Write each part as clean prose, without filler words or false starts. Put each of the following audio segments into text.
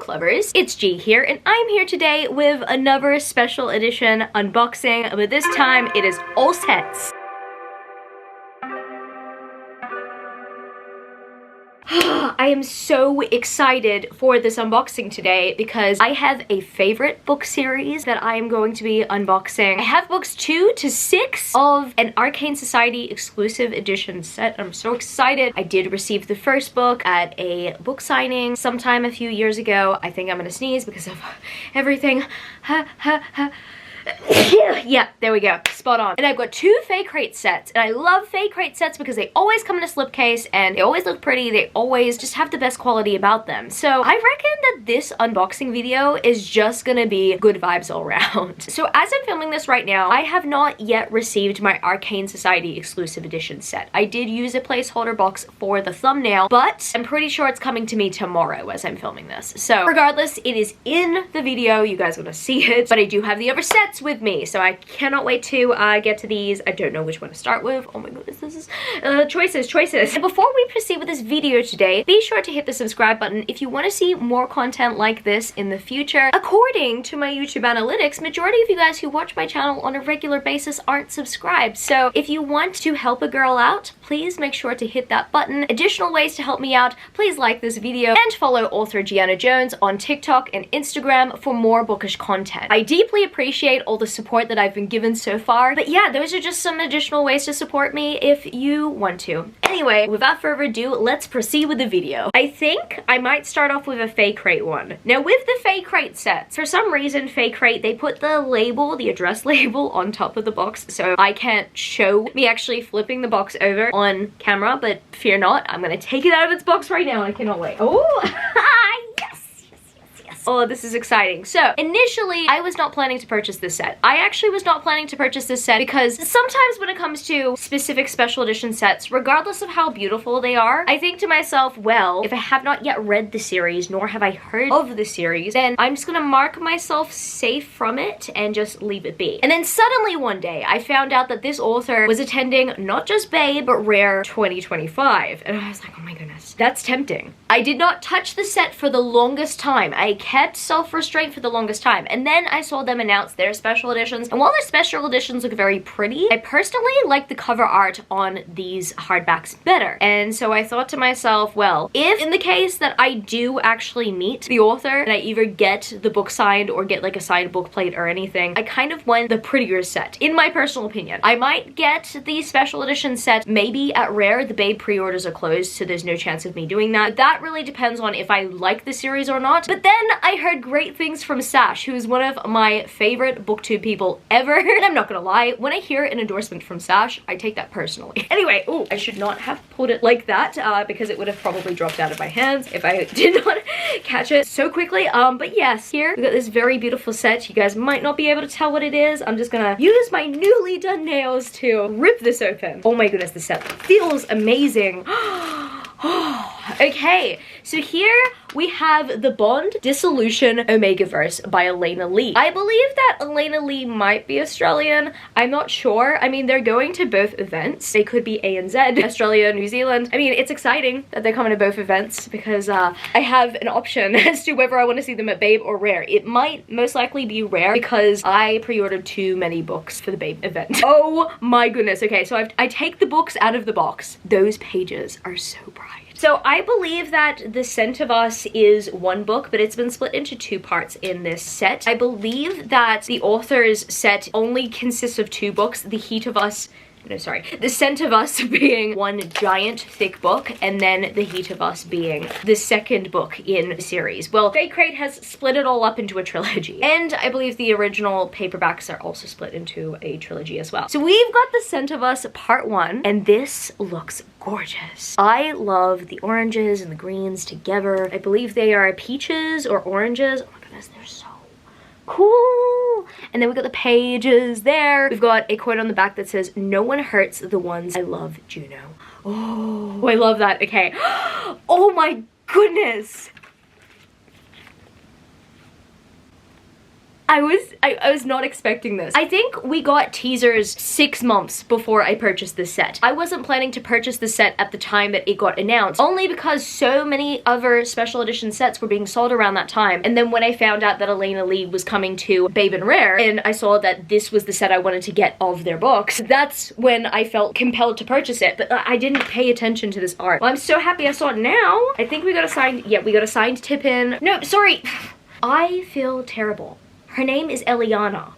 book lovers, it's G here, and I'm here today with another special edition unboxing, but this time it is all sets. I am so excited for this unboxing today because I have a favorite book series that I am going to be unboxing. I have books 2 to 6 of an Arcane Society exclusive edition set. I'm so excited. I did receive the first book at a book signing sometime a few years ago. I think I'm gonna sneeze because of everything. Yeah, there we go. Spot on. And I've got 2 Faecrate sets, and I love Faecrate sets because they always come in a slipcase and they always look pretty. They always just have the best quality about them. So I reckon that this unboxing video is just gonna be good vibes all around. So as I'm filming this right now, I have not yet received my Arcane Society exclusive edition set. I did use a placeholder box for the thumbnail, but I'm pretty sure it's coming to me tomorrow as I'm filming this. So regardless, it is in the video. You guys are gonna see it, but I do have the other sets with me, so I cannot wait to get to these. I don't know which one to start with. Oh my goodness, this is choices. And before we proceed with this video today, be sure to hit the subscribe button if you want to see more content like this in the future. According to my YouTube analytics, majority of you guys who watch my channel on a regular basis aren't subscribed. So if you want to help a girl out, please make sure to hit that button. Additional ways to help me out, please like this video and follow author Gianna Jones on TikTok and Instagram for more bookish content. I deeply appreciate all the support that I've been given so far, but yeah, those are just some additional ways to support me if you want to. Anyway, without further ado, let's proceed with the video. I think I might start off with a Faecrate one. Now with the Faecrate sets, for some reason Faecrate, they put the label, the address label on top of the box, so I can't show me actually flipping the box over on camera, but fear not, I'm gonna take it out of its box right now. I cannot wait. Oh, oh, this is exciting. So initially, I was not planning to purchase this set. I actually was not planning to purchase this set because sometimes when it comes to specific special edition sets, regardless of how beautiful they are, I think to myself, well, if I have not yet read the series, nor have I heard of the series, then I'm just gonna mark myself safe from it and just leave it be. And then suddenly one day, I found out that this author was attending not just Babe, but Rare 2025. And I was like, oh my goodness, that's tempting. I did not touch the set for the longest time. I kept self-restraint for the longest time, and then I saw them announce their special editions, and while their special editions look very pretty, I personally like the cover art on these hardbacks better. And so I thought to myself, well, if in the case that I do actually meet the author and I either get the book signed or get like a signed book plate or anything, I kind of want the prettier set, in my personal opinion. I might get the special edition set maybe at Rare. The Babe pre-orders are closed, so there's no chance of me doing that. But that really depends on if I like the series or not. But then I heard great things from Sash, who is one of my favorite booktube people ever. And I'm not gonna lie, when I hear an endorsement from Sash, I take that personally. Anyway, oh, I should not have pulled it like that because it would have probably dropped out of my hands if I did not catch it so quickly. But yes, here we got this very beautiful set. You guys might not be able to tell what it is. I'm just gonna use my newly done nails to rip this open. Oh my goodness, this set feels amazing. Okay, so here we have The Bond Dissolution Omegaverse by Elena Lee. I believe that Elena Lee might be Australian. I'm not sure. I mean, they're going to both events. They could be ANZ, Australia, New Zealand. I mean, it's exciting that they're coming to both events because I have an option as to whether I want to see them at Babe or Rare. It might most likely be Rare because I pre-ordered too many books for the Babe event. Oh my goodness. Okay, so I take the books out of the box. Those pages are so bright. So I believe that The Scent of Us is one book, but it's been split into 2 parts in this set. I believe that the author's set only consists of 2 books, The Heat of Us, no, sorry, The Scent of Us being one giant thick book, and then The Heat of Us being the second book in the series. Well, Faecrate has split it all up into a trilogy, and I believe the original paperbacks are also split into a trilogy as well. So we've got The Scent of Us Part 1, and this looks gorgeous. I love the oranges and the greens together. I believe they are peaches or oranges. Oh my goodness, they're so cool. And then we got the pages there. We've got a quote on the back that says, "No one hurts the ones I love, Juno." Oh, I love that. Okay. Oh my goodness. I was not expecting this. I think we got teasers 6 months before I purchased this set. I wasn't planning to purchase the set at the time that it got announced, only because so many other special edition sets were being sold around that time. And then when I found out that Elena Lee was coming to Babe and Rare, and I saw that this was the set I wanted to get of their books, that's when I felt compelled to purchase it. But I didn't pay attention to this art. Well, I'm so happy I saw it now. I think we got a signed, yeah, we got a signed tip in. No, sorry. I feel terrible. Her name is Eliana.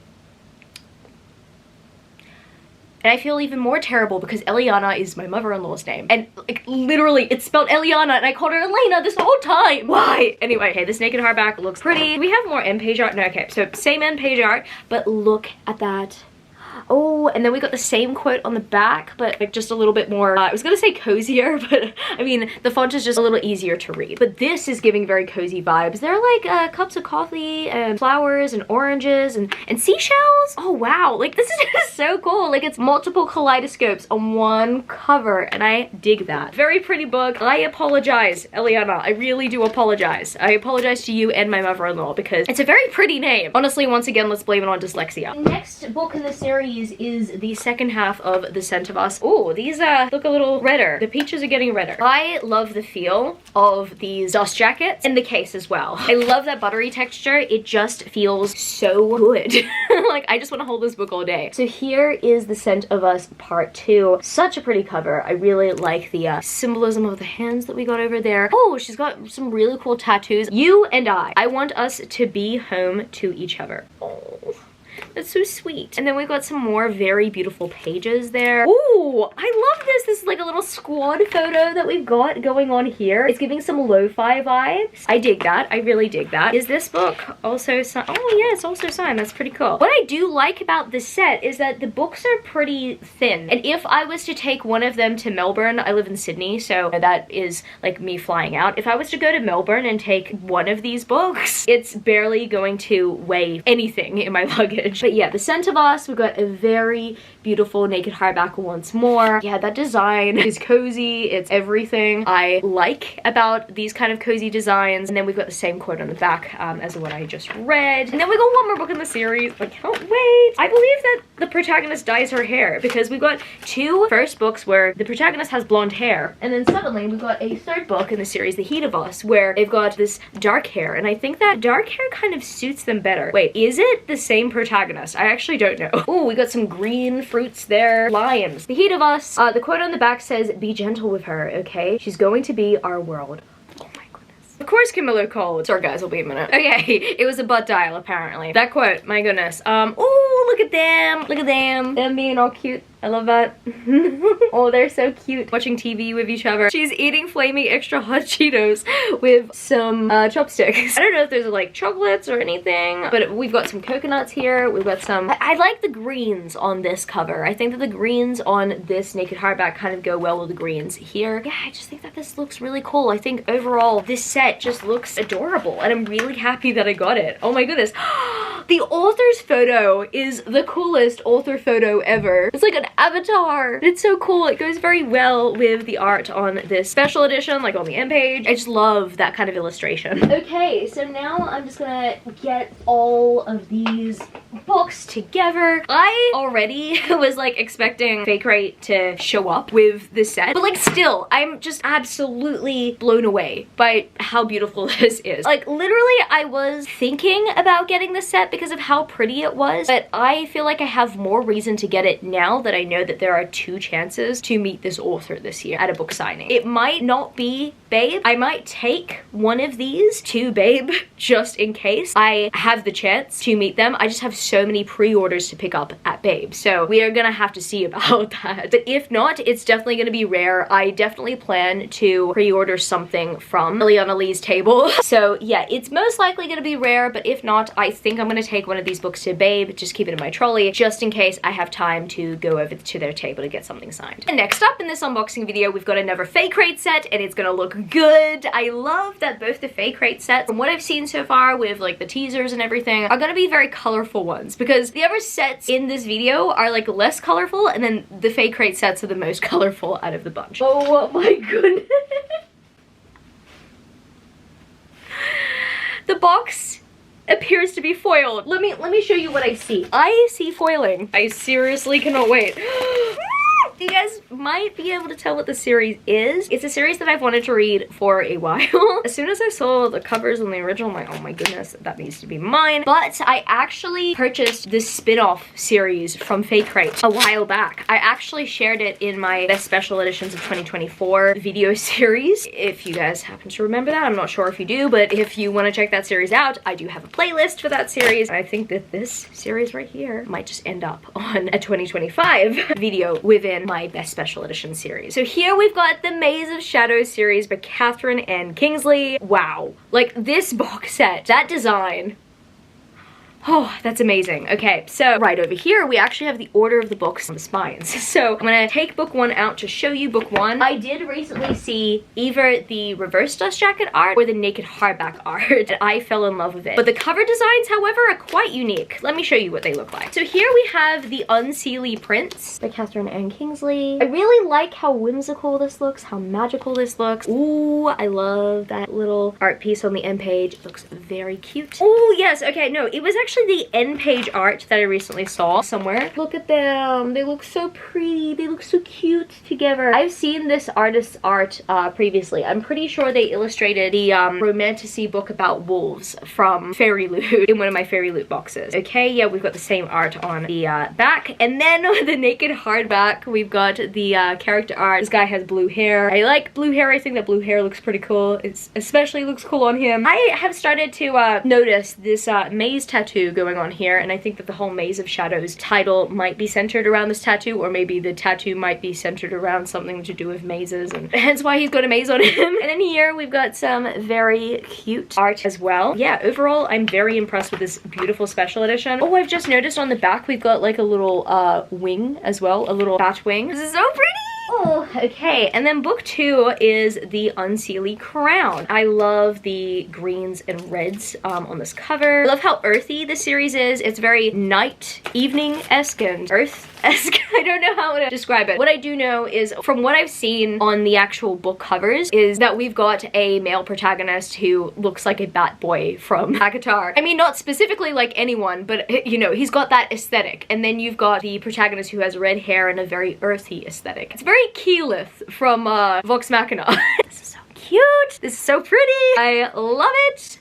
And I feel even more terrible because Eliana is my mother-in-law's name. And like literally it's spelled Eliana and I called her Elena this whole time. Why? Anyway, okay, this naked hardback looks pretty. Do we have more end page art? No, okay, so same end page art, but look at that. Oh, and then we got the same quote on the back, but like just a little bit more, I was gonna say cozier, but I mean, the font is just a little easier to read. But this is giving very cozy vibes. There are like cups of coffee and flowers and oranges and seashells. Oh wow, like this is just so cool. Like it's multiple kaleidoscopes on one cover and I dig that. Very pretty book. I apologize, Eliana. I really do apologize. I apologize to you and my mother-in-law because it's a very pretty name. Honestly, once again, let's blame it on dyslexia. Next book in the series is the second half of The Scent of Us. Oh, these look a little redder. The peaches are getting redder. I love the feel of these dust jackets and the case as well. I love that buttery texture. It just feels so good. Like I just want to hold this book all day. So here is The Scent of Us Part 2. Such a pretty cover. I really like the symbolism of the hands that we got over there. Oh, she's got some really cool tattoos. You and I want us to be home to each other. Oh. That's so sweet. And then we've got some more very beautiful pages there. Ooh, I love this. This is like a little squad photo that we've got going on here. It's giving some lo-fi vibes. I dig that. I really dig that. Is this book also signed? Oh yeah, it's also signed. That's pretty cool. What I do like about this set is that the books are pretty thin. And if I was to take one of them to Melbourne, I live in Sydney, so that is like me flying out. If I was to go to Melbourne and take one of these books, it's barely going to weigh anything in my luggage. But yeah, The Scent of Us, we've got a very beautiful naked hardback once more. Yeah, that design is cozy. It's everything I like about these kind of cozy designs. And then we've got the same quote on the back as the one I just read. And then we got one more book in the series. I can't wait. I believe that the protagonist dyes her hair because we've got 2 first books where the protagonist has blonde hair. And then suddenly we've got a 3rd book in the series, The Heat of Us, where they've got this dark hair. And I think that dark hair kind of suits them better. Wait, is it the same protagonist? I actually don't know. Oh, we got some green fruits there. Lions. The Heat of Us. The quote on the back says, "Be gentle with her, okay? She's going to be our world." Oh my goodness. Of course Camilla called. Sorry guys, I'll be a minute. Okay, it was a butt dial apparently. That quote, my goodness. Oh, look at them. Look at them. Them being all cute. I love that. Oh, they're so cute. Watching TV with each other. She's eating flaming extra hot Cheetos with some chopsticks. I don't know if those are like chocolates or anything, but we've got some coconuts here. We've got some, I like the greens on this cover. I think that the greens on this naked hardback kind of go well with the greens here. Yeah, I just think that this looks really cool. I think overall this set just looks adorable and I'm really happy that I got it. Oh my goodness. The author's photo is the coolest author photo ever. It's like an avatar. It's so cool. It goes very well with the art on this special edition, like on the end page. I just love that kind of illustration. Okay, so now I'm just gonna get all of these books together. I already was like expecting Faecrate to show up with this set, but like still, I'm just absolutely blown away by how beautiful this is. Like literally, I was thinking about getting this set because of how pretty it was, but I feel like I have more reason to get it now that I know that there are 2 chances to meet this author this year at a book signing. It might not be Babe. I might take one of these to Babe just in case I have the chance to meet them. I just have so many pre-orders to pick up at Babe, so we are gonna have to see about that. But if not, it's definitely gonna be rare. I definitely plan to pre-order something from Eliana Lee's table. So yeah, it's most likely gonna be rare, but if not, I think I'm gonna take one of these books to Babe, just keep it in my trolley, just in case I have time to go over to their table to get something signed. And next up in this unboxing video, we've got another Faecrate set, and it's gonna look good. I love that both the Faecrate sets, from what I've seen so far with like the teasers and everything, are gonna be very colorful ones, because the other sets in this video are like less colorful, and then the Faecrate sets are the most colorful out of the bunch. Oh my goodness. The box appears to be foiled. Let me show you what I see. I see foiling. I seriously cannot wait. You guys might be able to tell what the series is. It's a series that I've wanted to read for a while. As soon as I saw the covers on the original, I'm like, oh my goodness, that needs to be mine. But I actually purchased this spin-off series from Faecrate a while back. I actually shared it in my Best Special Editions of 2024 video series. If you guys happen to remember that, I'm not sure if you do, but if you want to check that series out, I do have a playlist for that series. I think that this series right here might just end up on a 2025 video within my Best Special Edition series. So here we've got the Maze of Shadows series by Catherine N. Kingsley. Wow. Like, this box set, that design, oh, that's amazing. Okay, so right over here, we actually have the order of the books on the spines. So I'm gonna take book one out to show you book one. I did recently see either the reverse dust jacket art or the naked hardback art, and I fell in love with it. But the cover designs, however, are quite unique. Let me show you what they look like. So here we have the Unseelie Prince by Catherine N. Kingsley. I really like how whimsical this looks, how magical this looks. Ooh, I love that little art piece on the end page. It looks very cute. Ooh, yes, okay, no, it was actually the end page art that I recently saw somewhere. Look at them. They look so pretty. They look so cute together. I've seen this artist's art previously. I'm pretty sure they illustrated the Romantasy book about wolves from Fairy Loot in one of my Fairy Loot boxes. Okay, yeah, we've got the same art on the back. And then on the naked hardback, we've got the character art. This guy has blue hair. I like blue hair. I think that blue hair looks pretty cool. It especially looks cool on him. I have started to notice this maze tattoo going on here, and I think that the whole Maze of Shadows title might be centered around this tattoo, or maybe the tattoo might be centered around something to do with mazes, and hence why he's got a maze on him. And then here we've got some very cute art as well. Yeah, overall I'm very impressed with this beautiful special edition. Oh, I've just noticed on the back we've got like a little wing as well, a little bat wing. This is so pretty! Oh, okay, and then book two is the Unseelie Crown. I love the greens and reds on this cover. I love how earthy this series is. It's very night, evening-esque and earth-esque. I don't know how to describe it. What I do know is, from what I've seen on the actual book covers, is that we've got a male protagonist who looks like a bat boy from Akatar. I mean, not specifically like anyone, but, you know, he's got that aesthetic. And then you've got the protagonist who has red hair and a very earthy aesthetic. It's very Keyleth from Vox Machina. This is so cute. This is so pretty. I love it.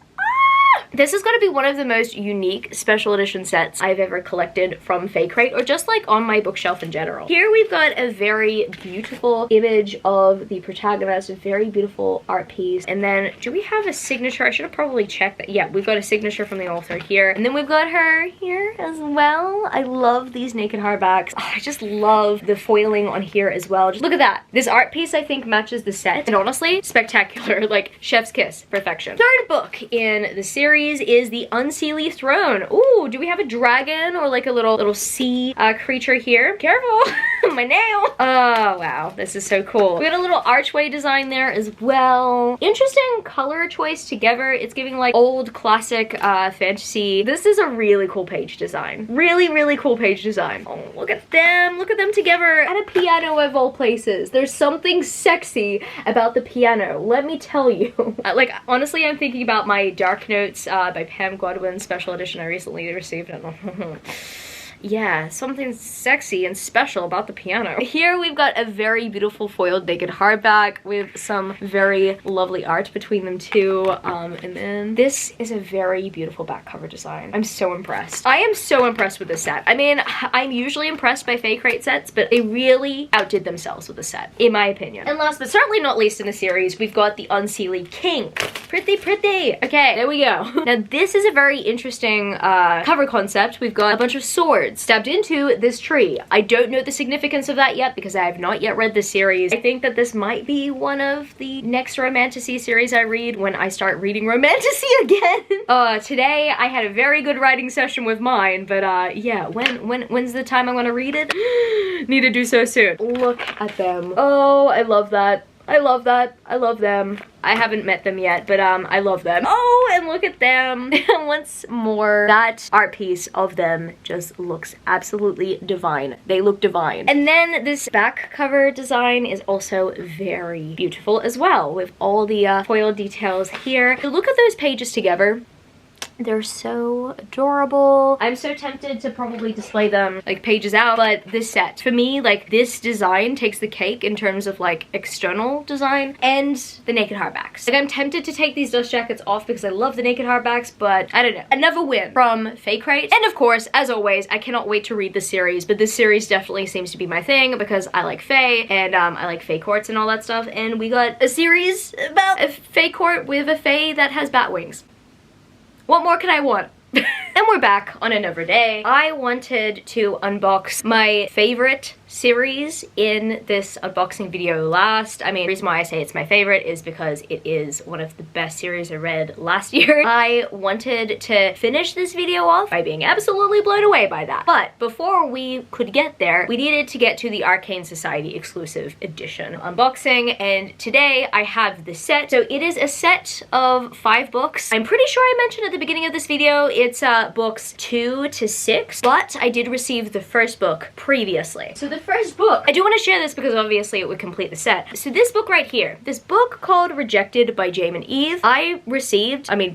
This is going to be one of the most unique special edition sets I've ever collected from Faecrate, or just like on my bookshelf in general. Here we've got a very beautiful image of the protagonist, a very beautiful art piece. And then, do we have a signature? I should have probably checked that. Yeah, we've got a signature from the author here. And then we've got her here as well. I love these naked hardbacks. Oh, I just love the foiling on here as well. Just look at that. This art piece, I think, matches the set. And honestly, spectacular. Like, chef's kiss. Perfection. Third book in the series is the Unseelie Throne. Ooh, do we have a dragon or like a little sea creature here? Careful, my nail. Oh, wow, this is so cool. We got a little archway design there as well. Interesting color choice together. It's giving like old classic fantasy. This is a really cool page design. Really, really cool page design. Oh, look at them. Look at them together at a piano of all places. There's something sexy about the piano, let me tell you. Like, honestly, I'm thinking about my Dark Notes by Pam Godwin special edition I recently received. Yeah, something sexy and special about the piano. Here we've got a very beautiful foiled naked hardback with some very lovely art between them two. And then this is a very beautiful back cover design. I'm so impressed. I am so impressed with this set. I mean, I'm usually impressed by Faecrate sets, but they really outdid themselves with the set, in my opinion. And last but certainly not least in the series, we've got the Unseelie King. Pretty, pretty. Okay, there we go. Now this is a very interesting cover concept. We've got a bunch of swords stabbed into this tree. I don't know the significance of that yet because I have not yet read the series. I think that this might be one of the next Romantasy series I read when I start reading Romantasy again. Today I had a very good writing session with mine, but yeah, when's the time I'm gonna read it? Need to do so soon. Look at them. Oh, I love that. I love that. I love them. I haven't met them yet, but I love them. Oh, and look at them. Once more, that art piece of them just looks absolutely divine. They look divine. And then this back cover design is also very beautiful as well, with all the foil details here. Look at those pages together. They're so adorable. I'm so tempted to probably display them like pages out, but this set, for me, like this design takes the cake in terms of like external design and the naked hardbacks. Like I'm tempted to take these dust jackets off because I love the naked hardbacks, but I don't know. Another win from Faecrate. And of course, as always, I cannot wait to read the series, but this series definitely seems to be my thing because I like Fae and I like Fae courts and all that stuff, and we got a series about a Fae court with a Fae that has bat wings. What more could I want? And we're back on another day. I wanted to unbox my favorite series in this unboxing video last. I mean, the reason why I say it's my favorite is because it is one of the best series I read last year. I wanted to finish this video off by being absolutely blown away by that. But before we could get there, we needed to get to the Arcane Society exclusive edition unboxing, and today I have the set. So it is a set of 5 books. I'm pretty sure I mentioned at the beginning of this video it's books 2 to 6, but I did receive the first book previously. So the first book, I do want to share this because obviously it would complete the set. So this book right here, this book called Rejected by Jaime and Eve, I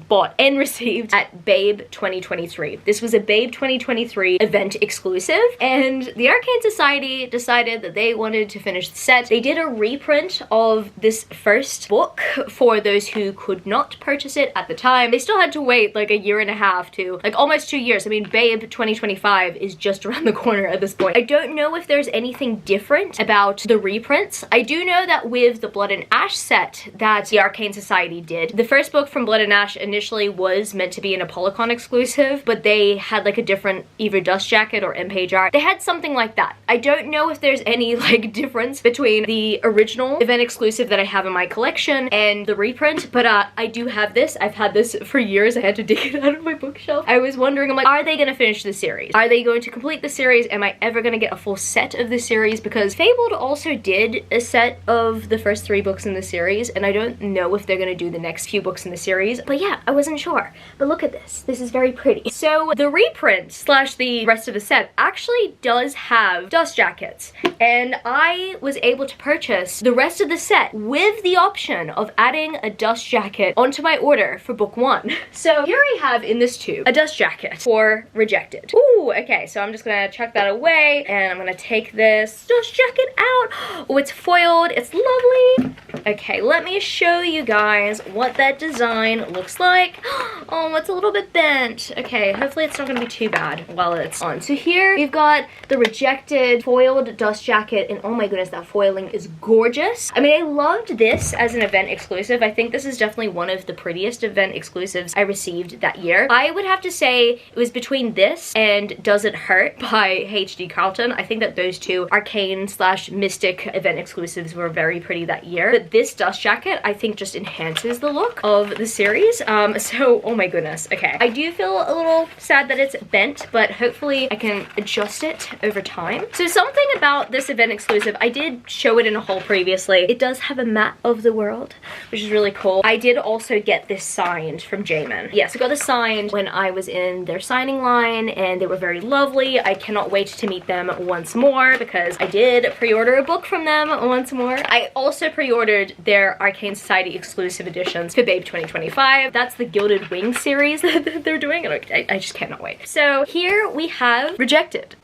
bought and received at Babe 2023. This was a Babe 2023 event exclusive, and the Arcane Society decided that they wanted to finish the set. They did a reprint of this first book for those who could not purchase it at the time. They still had to wait like a year and a half to, like almost 2 years. I mean, Babe 2025 is just around the corner at this point. I don't know if there's anything different about the reprints. I do know that with the Blood and Ash set that the Arcane Society did, the first book from Blood and Ash initially was meant to be an Apollocon exclusive, but they had like a different either dust jacket or M-page art. They had something like that. I don't know if there's any like difference between the original event exclusive that I have in my collection and the reprint, but I do have this. I've had this for years. I had to dig it out of my bookshelf. I was wondering, I'm like, are they gonna finish the series? Are they going to complete the series? Am I ever gonna get a full set of the series? Because Fabled also did a set of the first 3 books in the series, and I don't know if they're gonna do the next few books in the series, but yeah, I wasn't sure. But look at this. This is very pretty. So the reprint slash the rest of the set actually does have dust jackets, and I was able to purchase the rest of the set with the option of adding a dust jacket onto my order for book 1. So here I have in this tube a dust jacket for Rejected. Ooh, okay, so I'm just gonna chuck that away, and I'm gonna take this dust jacket out. Oh, it's foiled. It's lovely. Okay, let me show you guys what that design looks like. Oh, it's a little bit bent. Okay, hopefully it's not gonna be too bad while it's on. So here we've got the Rejected foiled dust jacket, and oh my goodness, that foiling is gorgeous. I mean, I loved this as an event exclusive. I think this is definitely one of the prettiest event exclusives I received that year. I would have to say it was between this and Does It Hurt by H.D. Carlton. I think that those two Arcane slash Mystic event exclusives were very pretty that year. But this dust jacket, I think, just enhances the look of the series. So, oh my goodness. Okay, I do feel a little sad that it's bent, but hopefully I can adjust it over time. So something about this event exclusive, I did show it in a haul previously. It does have a map of the world, which is really cool. I did also get this signed from Jamin. Yes, I got this signed when I was in their signing line, and they were very lovely. I cannot wait to meet them once more because I did pre-order a book from them once more. I also pre-ordered their Arcane Society exclusive editions for Babe 2025. That's the Gilded Wings series that they're doing, and I just cannot wait. So here we have Rejected.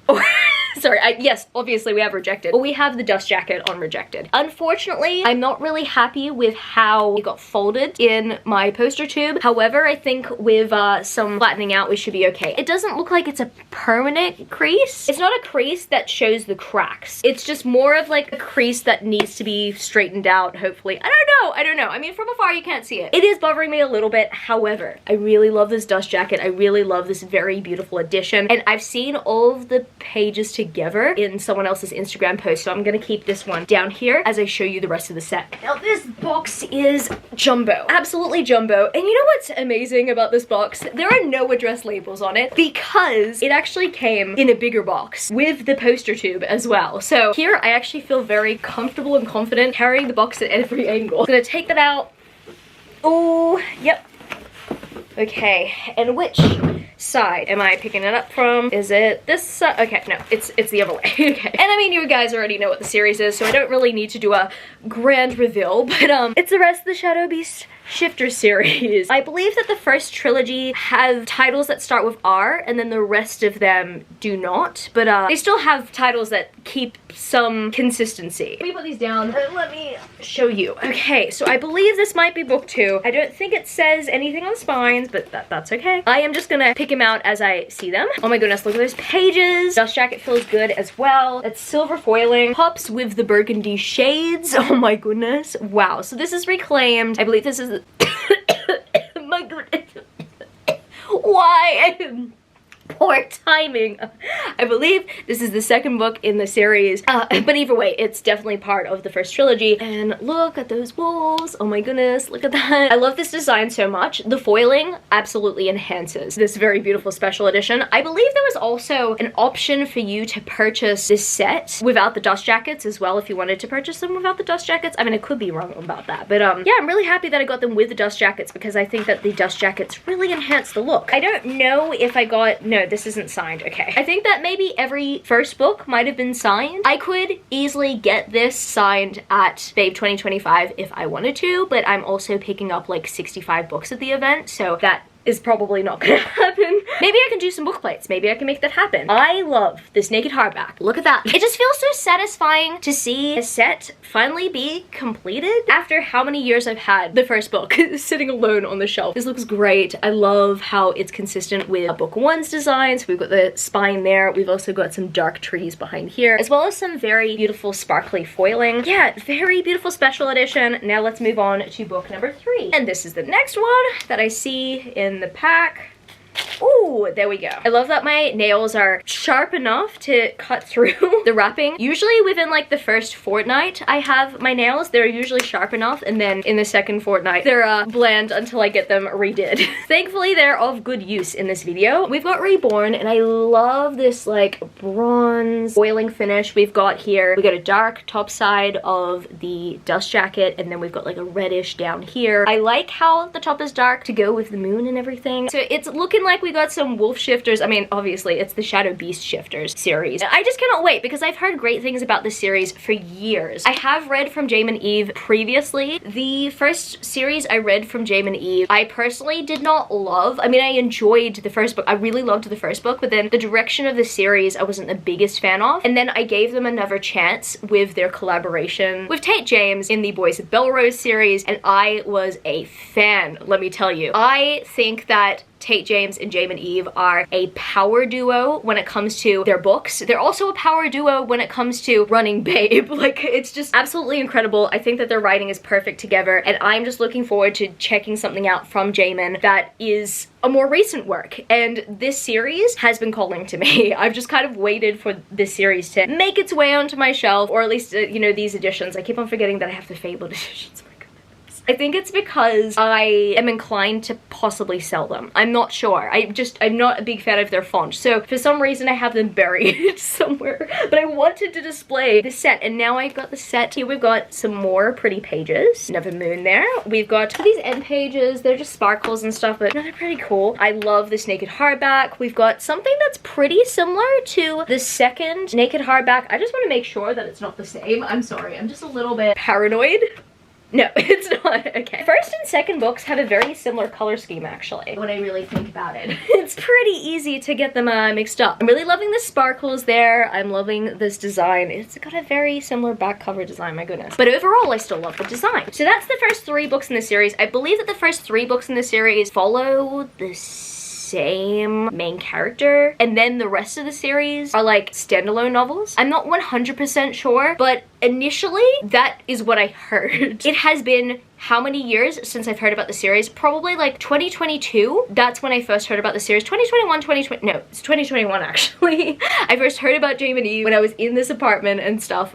Sorry, yes, obviously we have Rejected, but we have the dust jacket on Rejected. Unfortunately, I'm not really happy with how it got folded in my poster tube. However, I think with some flattening out, we should be okay. It doesn't look like it's a permanent crease. It's not a crease that shows the cracks. It's just more of like a crease that needs to be straightened out, hopefully. I don't know. I mean, from afar, you can't see it. It is bothering me a little bit. However, I really love this dust jacket. I really love this very beautiful edition, and I've seen all of the pages together in someone else's Instagram post, so I'm gonna keep this one down here as I show you the rest of the set. Now this box is jumbo, absolutely jumbo, and you know what's amazing about this box? There are no address labels on it because it actually came in a bigger box with the poster tube as well. So here I actually feel very comfortable and confident carrying the box at every angle. I'm gonna take that out. Oh, yep. Okay, and which side am I picking it up from? Is it this side? Okay, no, it's the other way. Okay. And I mean, you guys already know what the series is, so I don't really need to do a grand reveal, but it's the rest of the Shadow Beast Shifter series. I believe that the first trilogy have titles that start with R and then the rest of them do not, but they still have titles that keep some consistency. Let me put these down and let me show you. Okay, so I believe this might be book 2. I don't think it says anything on spines, but that's okay. I am just gonna pick them out as I see them. Oh my goodness, look at those pages. Dust jacket feels good as well. It's silver foiling, pops with the burgundy shades. Oh my goodness. Wow, so this is reclaimed. I believe this is my goodness. Why? Poor timing. I believe this is the second book in the series, but either way, it's definitely part of the first trilogy. And look at those wolves. Oh my goodness, look at that. I love this design so much. The foiling absolutely enhances this very beautiful special edition. I believe there was also an option for you to purchase this set without the dust jackets as well, if you wanted to purchase them without the dust jackets. I mean, I could be wrong about that, but yeah, I'm really happy that I got them with the dust jackets because I think that the dust jackets really enhance the look. I don't know if I got, no, this isn't signed. Okay, I think that maybe every first book might have been signed. I could easily get this signed at Babe 2025 if I wanted to, but I'm also picking up like 65 books at the event, so that is probably not gonna happen. Maybe I can do some book plates. Maybe I can make that happen. I love this naked hardback. Look at that. It just feels so satisfying to see a set finally be completed after how many years I've had the first book sitting alone on the shelf. This looks great. I love how it's consistent with book 1's design. So we've got the spine there. We've also got some dark trees behind here, as well as some very beautiful sparkly foiling. Yeah, very beautiful special edition. Now let's move on to book number 3. And this is the next one that I see in the pack. Ooh, there we go. I love that my nails are sharp enough to cut through the wrapping. Usually within like the first fortnight I have my nails, they're usually sharp enough, and then in the second fortnight they're bland until I get them redid. Thankfully they're of good use in this video. We've got Reborn, and I love this like bronze foiling finish we've got here. We got a dark top side of the dust jacket, and then we've got like a reddish down here. I like how the top is dark to go with the moon and everything. So it's looking like we got some wolf shifters. I mean, obviously it's the Shadow Beast shifters series. I just cannot wait because I've heard great things about this series for years. I have read from Jaime and Eve previously. The first series I read from Jaime and Eve, I personally did not love. I mean, I enjoyed the first book. I really loved the first book, but then the direction of the series I wasn't the biggest fan of. And then I gave them another chance with their collaboration with Tate James in the Boys of Belrose series, and I was a fan, let me tell you. I think that Tate James and Jaime and Eve are a power duo when it comes to their books. They're also a power duo when it comes to running Babe. Like, it's just absolutely incredible. I think that their writing is perfect together, and I'm just looking forward to checking something out from Jaime that is a more recent work, and this series has been calling to me. I've just kind of waited for this series to make its way onto my shelf, or at least, you know, these editions. I keep on forgetting that I have the Fabled editions. I think it's because I am inclined to possibly sell them. I'm not sure. I'm not a big fan of their font. So for some reason I have them buried somewhere. But I wanted to display the set, and now I've got the set. Here we've got some more pretty pages. Another moon there. We've got these end pages. They're just sparkles and stuff, but they're pretty cool. I love this naked hardback. We've got something that's pretty similar to the second naked hardback. I just want to make sure that it's not the same. I'm sorry. I'm just a little bit paranoid. No, it's not. Okay. First and second books have a very similar color scheme, actually, when I really think about it. It's pretty easy to get them mixed up. I'm really loving the sparkles there. I'm loving this design. It's got a very similar back cover design, my goodness. But overall, I still love the design. So that's the first 3 books in the series. I believe that the first 3 books in the series follow the same main character, and then the rest of the series are like standalone novels. I'm not 100% sure, but initially that is what I heard. It has been how many years since I've heard about the series? Probably like 2022. That's when I first heard about the series. 2021, 2020, no, it's 2021 actually. I first heard about Jaime and Eve when I was in this apartment and stuff.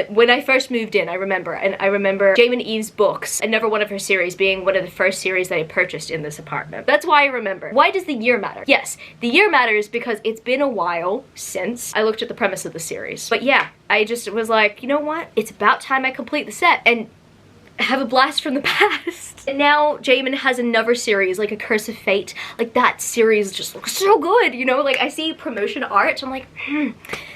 When I first moved in, I remember. And I remember Jaime and Eve's books, another one of her series, being one of the first series that I purchased in this apartment. That's why I remember. Why does the year matter? Yes, the year matters because it's been a while since I looked at the premise of the series. But yeah, I just was like, you know what? It's about time I complete the set. And have a blast from the past. And now Jamin has another series, like A Curse of Fate. Like, that series just looks so good, you know? Like, I see promotion art, I'm like,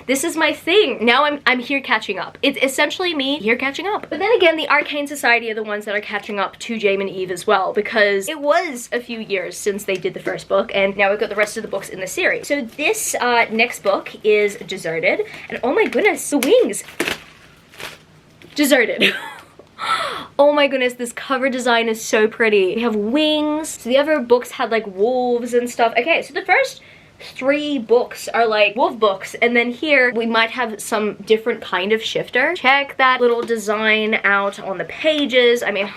this is my thing. Now I'm here catching up. It's essentially me here catching up. But then again, the Arcane Society are the ones that are catching up to Jamin Eve as well, because it was a few years since they did the first book, and now we've got the rest of the books in the series. So this next book is Deserted, and oh my goodness, the wings. Deserted. Oh my goodness, this cover design is so pretty. We have wings. So the other books had like wolves and stuff. Okay, so the first 3 books are like wolf books, and then here we might have some different kind of shifter. Check that little design out on the pages. I mean,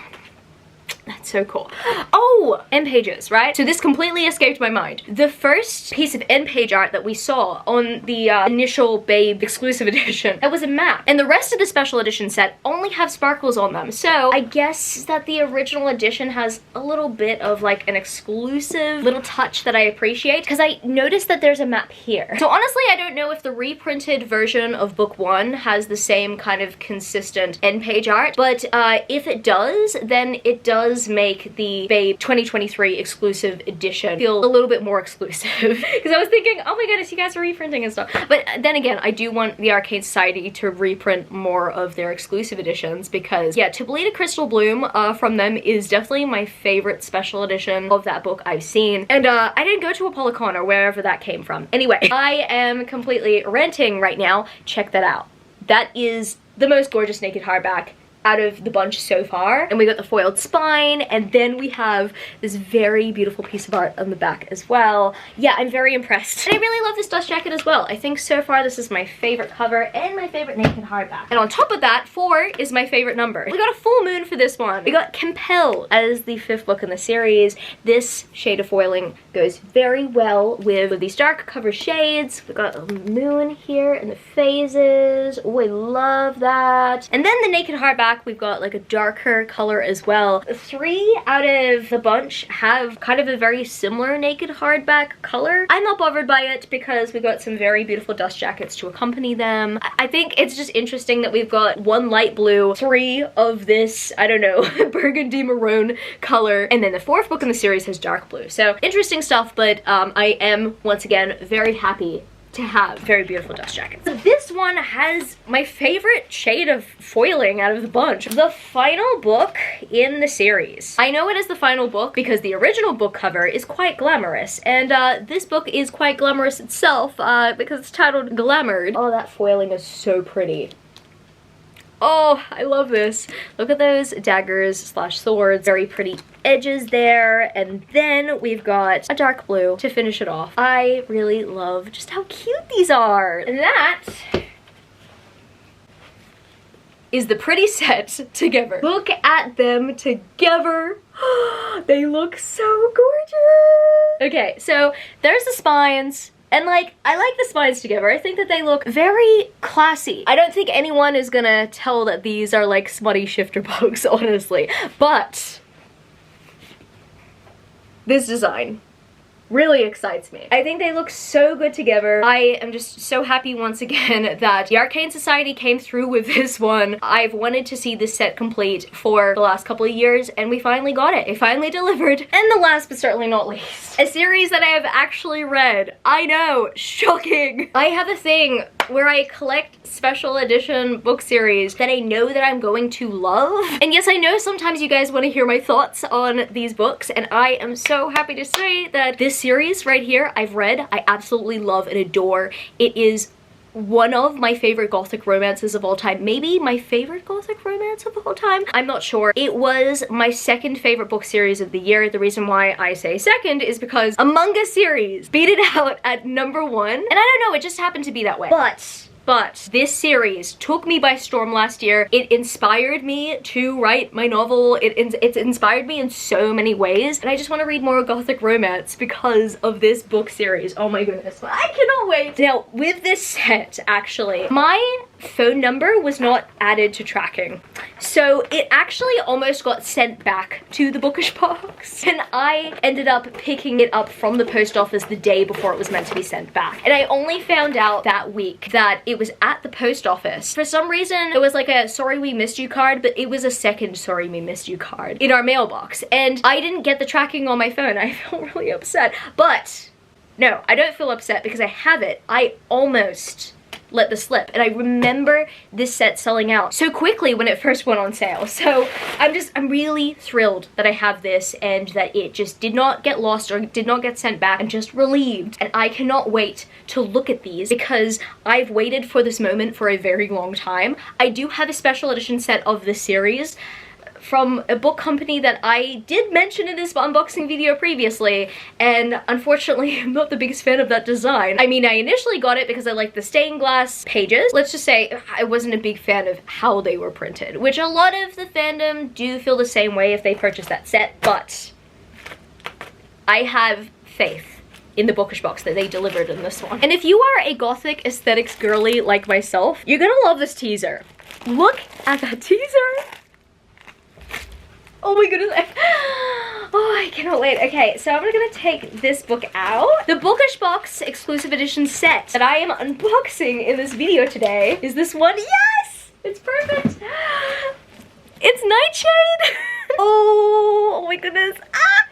that's so cool. Oh, end pages, right? So this completely escaped my mind. The first piece of end page art that we saw on the initial Babe exclusive edition, that was a map. And the rest of the special edition set only have sparkles on them. So I guess that the original edition has a little bit of like an exclusive little touch that I appreciate, because I noticed that there's a map here. So honestly, I don't know if the reprinted version of book 1 has the same kind of consistent end page art, but if it does, then it does make the Babe 2023 exclusive edition feel a little bit more exclusive. Because I was thinking, oh my goodness, you guys are reprinting and stuff. But then again, I do want the Arcane Society to reprint more of their exclusive editions, because yeah, To Bleed a Crystal Bloom from them is definitely my favorite special edition of that book I've seen. And I didn't go to ApolloCon or wherever that came from. Anyway, I am completely ranting right now. Check that out. That is the most gorgeous naked hardback out of the bunch so far. And we got the foiled spine, and then we have this very beautiful piece of art on the back as well. Yeah, I'm very impressed. And I really love this dust jacket as well. I think so far this is my favorite cover and my favorite naked hardback. And on top of that, 4 is my favorite number. We got a full moon for this one. We got Compelled as the 5th book in the series. This shade of foiling goes very well with these dark cover shades. We got a moon here and the phases. Oh, I love that. And then the naked hardback, we've got like a darker color as well. 3 out of the bunch have kind of a very similar naked hardback color. I'm not bothered by it because we got some very beautiful dust jackets to accompany them. I think it's just interesting that we've got 1 light blue, 3 of this, I don't know, burgundy maroon color, and then the 4th book in the series has dark blue. So interesting stuff, but I am once again very happy to have very beautiful dust jackets. So this one has my favorite shade of foiling out of the bunch. The final book in the series. I know it is the final book because the original book cover is quite glamorous, and this book is quite glamorous itself because it's titled Glamored. Oh, that foiling is so pretty. Oh, I love this. Look at those daggers slash swords. Very pretty edges there. And then we've got a dark blue to finish it off. I really love just how cute these are. And that is the pretty set together. Look at them together. They look so gorgeous. Okay, so there's the spines. And like, I like the spines together. I think that they look very classy. I don't think anyone is gonna tell that these are like smutty shifter books, honestly. But this design really excites me. I think they look so good together. I am just so happy once again that the Arcane Society came through with this one. I've wanted to see this set complete for the last couple of years, and we finally got it. It finally delivered. And the last but certainly not least, a series that I have actually read. I know, shocking. I have a thing where I collect special edition book series that I know that I'm going to love. And yes, I know sometimes you guys want to hear my thoughts on these books, and I am so happy to say that this series right here I've read, I absolutely love and adore. It is one of my favorite gothic romances of all time. Maybe my favorite gothic romance of all time? I'm not sure. It was my 2nd favorite book series of the year. The reason why I say 2nd is because Among Us series beat it out at number 1. And I don't know, it just happened to be that way. But this series took me by storm last year. It inspired me to write my novel. It's inspired me in so many ways. And I just want to read more gothic romance because of this book series. Oh my goodness, I cannot wait. Now, with this set, actually, my phone number was not added to tracking. So it actually almost got sent back to the Bookish box, and I ended up picking it up from the post office the day before it was meant to be sent back. And I only found out that week that it was at the post office. For some reason, it was like a sorry we missed you card, but it was a second sorry we missed you card in our mailbox. And I didn't get the tracking on my phone. I felt really upset. But no, I don't feel upset because I have it. I almost let this slip, and I remember this set selling out so quickly when it first went on sale. So I'm really thrilled that I have this and that it just did not get lost or did not get sent back. I'm just relieved, and I cannot wait to look at these because I've waited for this moment for a very long time. I do have a special edition set of this series from a book company that I did mention in this unboxing video previously, and unfortunately I'm not the biggest fan of that design. I mean, I initially got it because I liked the stained glass pages. Let's just say I wasn't a big fan of how they were printed, which a lot of the fandom do feel the same way if they purchase that set, but I have faith in the Bookish box that they delivered in this one. And if you are a gothic aesthetics girly like myself, you're gonna love this teaser. Look at that teaser. Oh my goodness. Oh, I cannot wait. Okay, so I'm gonna take this book out. The Bookish box exclusive edition set that I am unboxing in this video today is this one. Yes! It's perfect. It's Nightshade. Oh my goodness.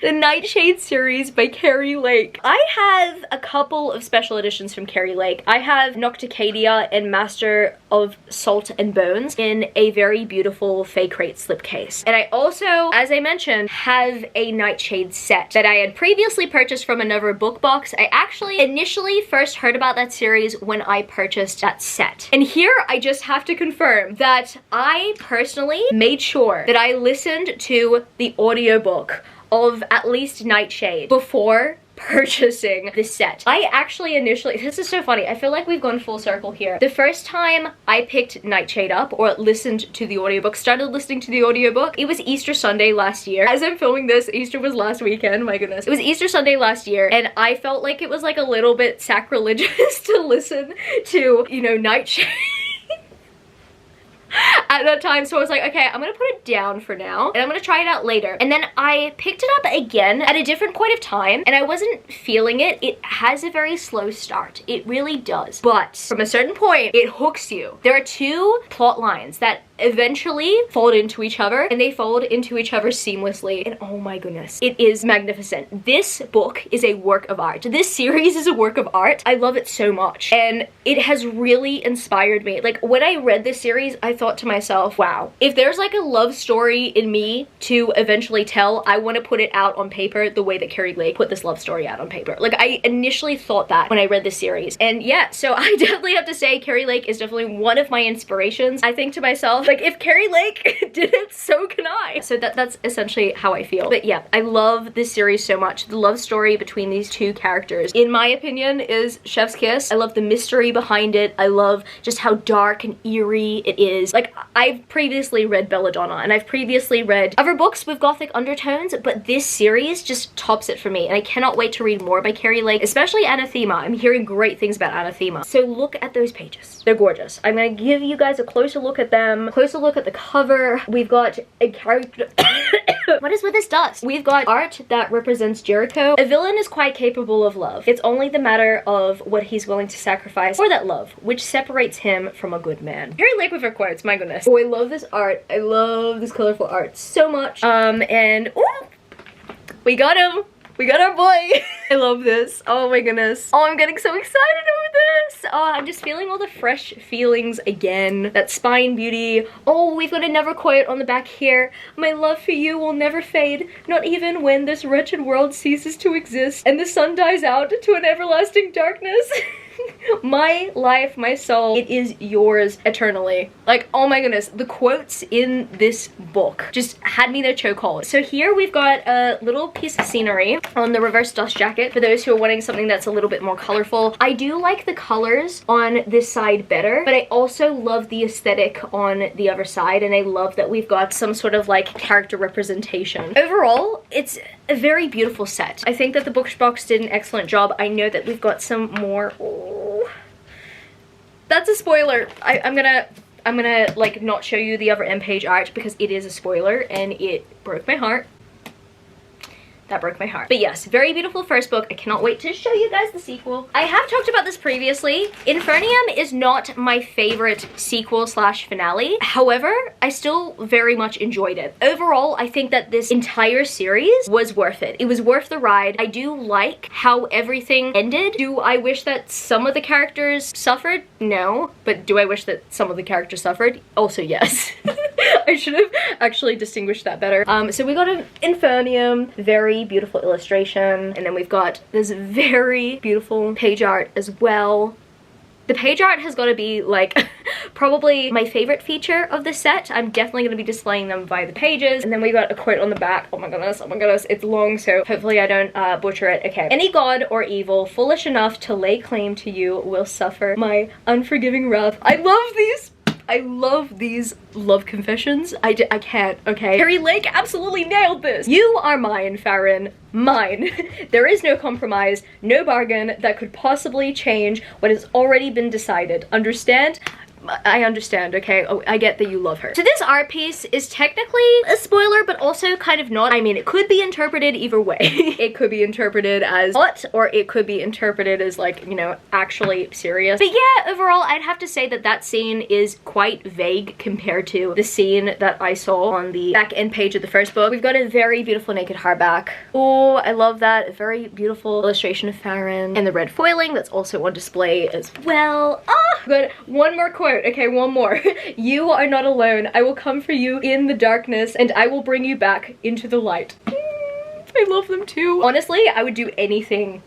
The Nightshade series by Carrie Lake. I have a couple of special editions from Carrie Lake. I have Nocticadia and Master of Salt and Bones in a very beautiful Faecrate slipcase. And I also, as I mentioned, have a Nightshade set that I had previously purchased from another book box. I actually initially first heard about that series when I purchased that set. And here I just have to confirm that I personally made sure that I listened to the audiobook of at least Nightshade before purchasing this set. I actually initially, this is so funny, I feel like we've gone full circle here. The first time I picked Nightshade up or listened to the audiobook, started listening to the audiobook, it was Easter Sunday last year. As I'm filming this, Easter was last weekend, my goodness. It was Easter Sunday last year, and I felt like it was like a little bit sacrilegious to listen to, you know, Nightshade at that time. So I was like, okay, I'm gonna put it down for now and I'm gonna try it out later. And then I picked it up again at a different point of time and I wasn't feeling it. It has a very slow start. It really does. But from a certain point, it hooks you. There are two plot lines that eventually fold into each other, and they fold into each other seamlessly, and oh my goodness, it is magnificent. This book is a work of art. This series is a work of art. I love it so much, and it has really inspired me. Like, when I read this series, I thought to myself, wow, if there's like a love story in me to eventually tell, I want to put it out on paper the way that Carrie Lake put this love story out on paper. Like, I initially thought that when I read this series, and yeah, so I definitely have to say Carrie Lake is definitely one of my inspirations. I think to myself, like, if Carrie Lake did it, so can I. So that's essentially how I feel. But yeah, I love this series so much. The love story between these two characters, in my opinion, is chef's kiss. I love the mystery behind it. I love just how dark and eerie it is. Like, I've previously read Belladonna, and I've previously read other books with gothic undertones, but this series just tops it for me, and I cannot wait to read more by Carrie Lake, especially Anathema. I'm hearing great things about Anathema. So look at those pages. They're gorgeous. I'm gonna give you guys a closer look at them, closer look at the cover. We've got a character what is with this dust? We've got art that represents Jericho. A villain is quite capable of love. It's only the matter of what he's willing to sacrifice for that love, which separates him from a good man. Carrie Lake with her quotes, my goodness. Oh, I love this art. I love this colorful art so much. And ooh, we got him. We got our boy. I love this. Oh my goodness. Oh, I'm getting so excited over this. Oh, I'm just feeling all the fresh feelings again. That spine beauty. Oh, we've got a never quiet on the back here. My love for you will never fade, not even when this wretched world ceases to exist and the sun dies out to an everlasting darkness. My life, my soul, it is yours eternally. Like, oh my goodness, the quotes in this book just had me in a chokehold. So here we've got a little piece of scenery on the reverse dust jacket for those who are wanting something that's a little bit more colorful. I do like the colors on this side better, but I also love the aesthetic on the other side, and I love that we've got some sort of like character representation. Overall, it's a very beautiful set. I think that the Bookish box did an excellent job. I know that we've got some more. Oh, that's a spoiler. I'm I'm gonna like not show you the other end page art because it is a spoiler and it broke my heart. That broke my heart. But yes, very beautiful first book. I cannot wait to show you guys the sequel. I have talked about this previously. Infernium is not my favorite sequel slash finale. However, I still very much enjoyed it. Overall, I think that this entire series was worth it. It was worth the ride. I do like how everything ended. Do I wish that some of the characters suffered? No. But do I wish that some of the characters suffered? Also yes. I should have actually distinguished that better. So we got an Infernium, very beautiful illustration, and then we've got this very beautiful page art as well. The page art has got to be like probably my favorite feature of this set. I'm definitely going to be displaying them via the pages. And then we got a quote on the back. Oh my goodness, it's long, so hopefully I don't butcher it. Okay. Any god or evil foolish enough to lay claim to you will suffer my unforgiving wrath. I love these. I love these love confessions. I can't, okay? Harry Lake absolutely nailed this. You are mine, Farron. Mine. There is no compromise, no bargain that could possibly change what has already been decided. Understand? I understand, okay? Oh, I get that you love her. So this art piece is technically a spoiler, but also kind of not. I mean, it could be interpreted either way. It could be interpreted as what, or it could be interpreted as like, you know, actually serious. But yeah, overall, I'd have to say that that scene is quite vague compared to the scene that I saw on the back end page of the first book. We've got a very beautiful naked hardback. Oh, I love that. A very beautiful illustration of Farron and the red foiling that's also on display as well. Ah, good. One more quote. Okay, one more. You are not alone. I will come for you in the darkness and I will bring you back into the light. I love them too. Honestly, I would do anything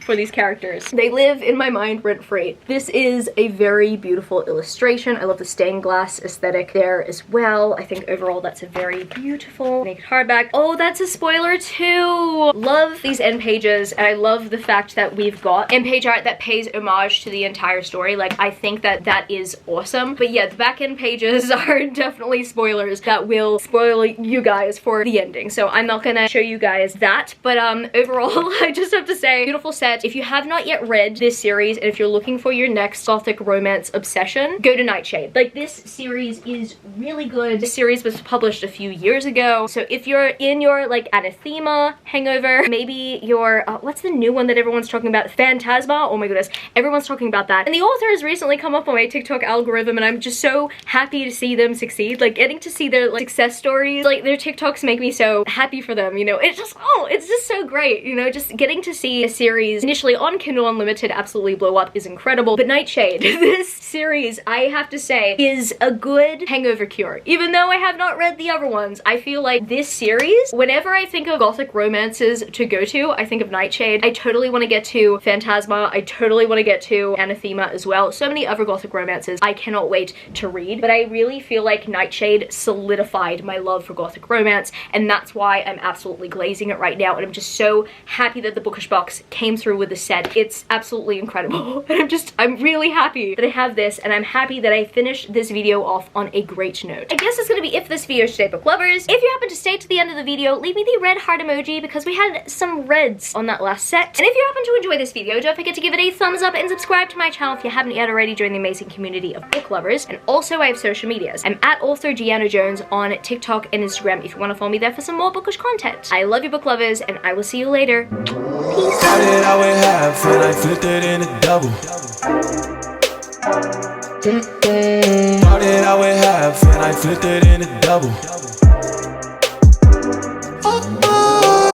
for these characters. They live in my mind rent-free. This is a very beautiful illustration. I love the stained glass aesthetic there as well. I think overall that's a very beautiful naked hardback. Oh, that's a spoiler too. Love these end pages, and I love the fact that we've got end page art that pays homage to the entire story. Like, I think that that is awesome. But yeah, the back end pages are definitely spoilers that will spoil you guys for the ending. So I'm not gonna show you guys that, but overall I just have to say, beautiful set. If you have not yet read this series and if you're looking for your next gothic romance obsession, go to Nightshade. Like, this series is really good. This series was published a few years ago, so if you're in your like Anathema hangover, maybe your what's the new one that everyone's talking about, Phantasma? Oh my goodness, everyone's talking about that, and the author has recently come up on my TikTok algorithm, and I'm just so happy to see them succeed. Like, getting to see their like success stories, like their TikToks make me so happy for them, you know. It's just, oh, it's just so great, you know. Just getting to see a series initially on Kindle Unlimited absolutely blow up is incredible. But Nightshade, this series, I have to say, is a good hangover cure. Even though I have not read the other ones, I feel like this series, whenever I think of gothic romances to go to, I think of Nightshade. I totally want to get to Phantasma. I totally want to get to Anathema as well. So many other gothic romances I cannot wait to read. But I really feel like Nightshade solidified my love for gothic romance, and that's why I'm absolutely glazing it right now, and I'm just so happy that the Bookish box came through with the set. It's absolutely incredible. And I'm really happy that I have this, and I'm happy that I finished this video off on a great note. I guess that's gonna be it for this video today, book lovers. If you happen to stay to the end of the video, leave me the red heart emoji because we had some reds on that last set. And if you happen to enjoy this video, don't forget to give it a thumbs up and subscribe to my channel if you haven't yet already. Join the amazing community of book lovers. And also, I have social medias. I'm at author Gianna Jones on TikTok and Instagram if you want to follow me there for some more bookish content. I love you, book lovers, and I will see you later. Peace. Started out with half and I flipped it in a double. Started out with half and I flipped it in a double.